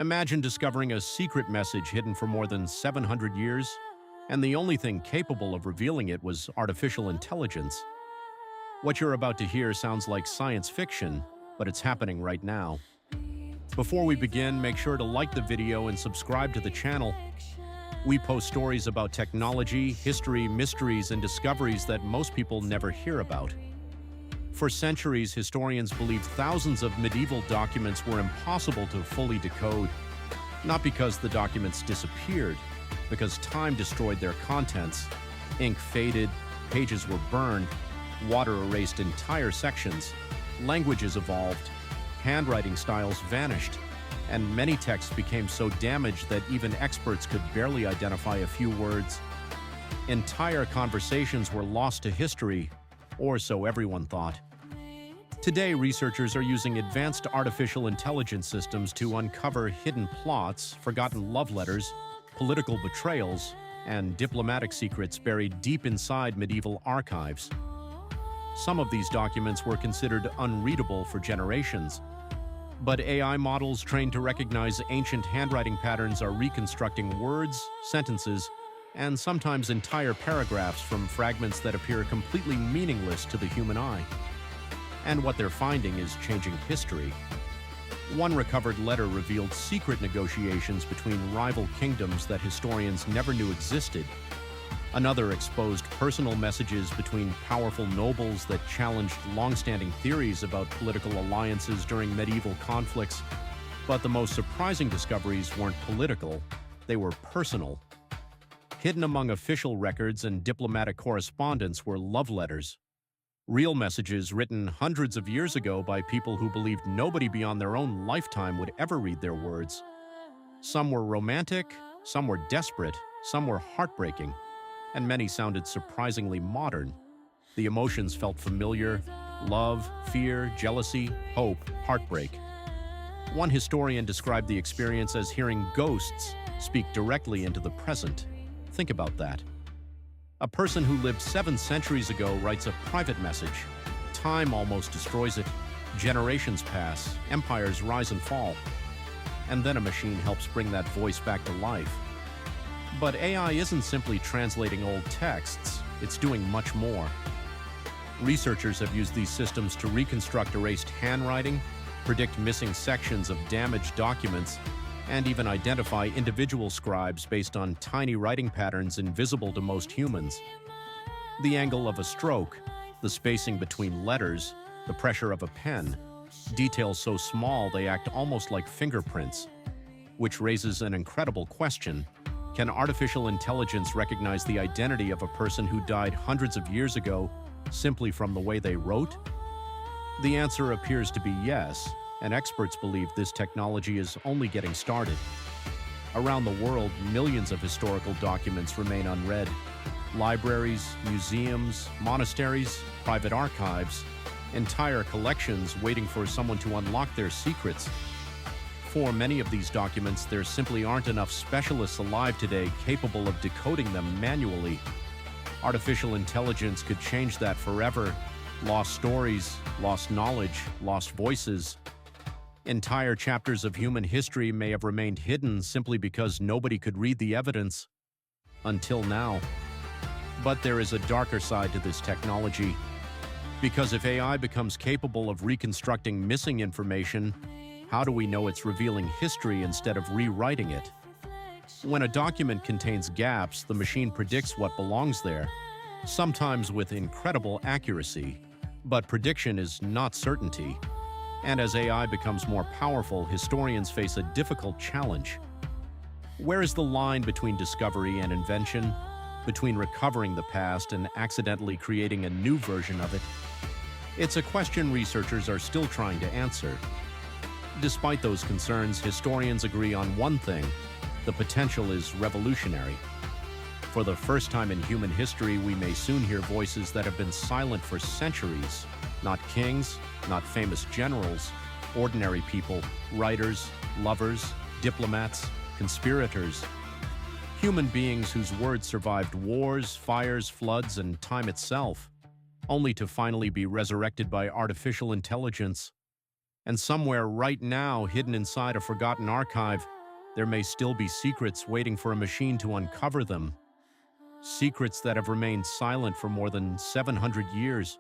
Imagine discovering a secret message hidden for more than 700 years, and the only thing capable of revealing it was artificial intelligence. What you're about to hear sounds like science fiction, but it's happening right now. Before we begin, make sure to like the video and subscribe to the channel. We post stories about technology, history, mysteries, and discoveries that most people never hear about. For centuries, historians believed thousands of medieval documents were impossible to fully decode, not because the documents disappeared, because time destroyed their contents. Ink faded, pages were burned, water erased entire sections, languages evolved, handwriting styles vanished, and many texts became so damaged that even experts could barely identify a few words. Entire conversations were lost to history, or so everyone thought. Today, researchers are using advanced artificial intelligence systems to uncover hidden plots, forgotten love letters, political betrayals, and diplomatic secrets buried deep inside medieval archives. Some of these documents were considered unreadable for generations, but AI models trained to recognize ancient handwriting patterns are reconstructing words, sentences, and sometimes entire paragraphs from fragments that appear completely meaningless to the human eye. And what they're finding is changing history. One recovered letter revealed secret negotiations between rival kingdoms that historians never knew existed. Another exposed personal messages between powerful nobles that challenged long-standing theories about political alliances during medieval conflicts. But the most surprising discoveries weren't political, they were personal. Hidden among official records and diplomatic correspondence were love letters. Real messages written hundreds of years ago by people who believed nobody beyond their own lifetime would ever read their words. Some were romantic, some were desperate, some were heartbreaking, and many sounded surprisingly modern. The emotions felt familiar: love, fear, jealousy, hope, heartbreak. One historian described the experience as hearing ghosts speak directly into the present. Think about that. A person who lived 7 centuries ago writes a private message. Time almost destroys it. Generations pass, empires rise and fall. And then a machine helps bring that voice back to life. But AI isn't simply translating old texts, it's doing much more. Researchers have used these systems to reconstruct erased handwriting, predict missing sections of damaged documents, and even identify individual scribes based on tiny writing patterns invisible to most humans. The angle of a stroke, the spacing between letters, the pressure of a pen, details so small they act almost like fingerprints, which raises an incredible question. Can artificial intelligence recognize the identity of a person who died hundreds of years ago simply from the way they wrote? The answer appears to be yes, and experts believe this technology is only getting started. Around the world, millions of historical documents remain unread. Libraries, museums, monasteries, private archives, entire collections waiting for someone to unlock their secrets. For many of these documents, there simply aren't enough specialists alive today capable of decoding them manually. Artificial intelligence could change that forever. Lost stories, lost knowledge, lost voices. Entire chapters of human history may have remained hidden simply because nobody could read the evidence. Until now. But there is a darker side to this technology. Because if AI becomes capable of reconstructing missing information, how do we know it's revealing history instead of rewriting it? When a document contains gaps, the machine predicts what belongs there, sometimes with incredible accuracy. But prediction is not certainty. And as AI becomes more powerful, historians face a difficult challenge. Where is the line between discovery and invention? Between recovering the past and accidentally creating a new version of it? It's a question researchers are still trying to answer. Despite those concerns, historians agree on one thing: the potential is revolutionary. For the first time in human history, we may soon hear voices that have been silent for centuries. Not kings, not famous generals, ordinary people, writers, lovers, diplomats, conspirators. Human beings whose words survived wars, fires, floods, and time itself, only to finally be resurrected by artificial intelligence. And somewhere right now, hidden inside a forgotten archive, there may still be secrets waiting for a machine to uncover them. Secrets that have remained silent for more than 700 years.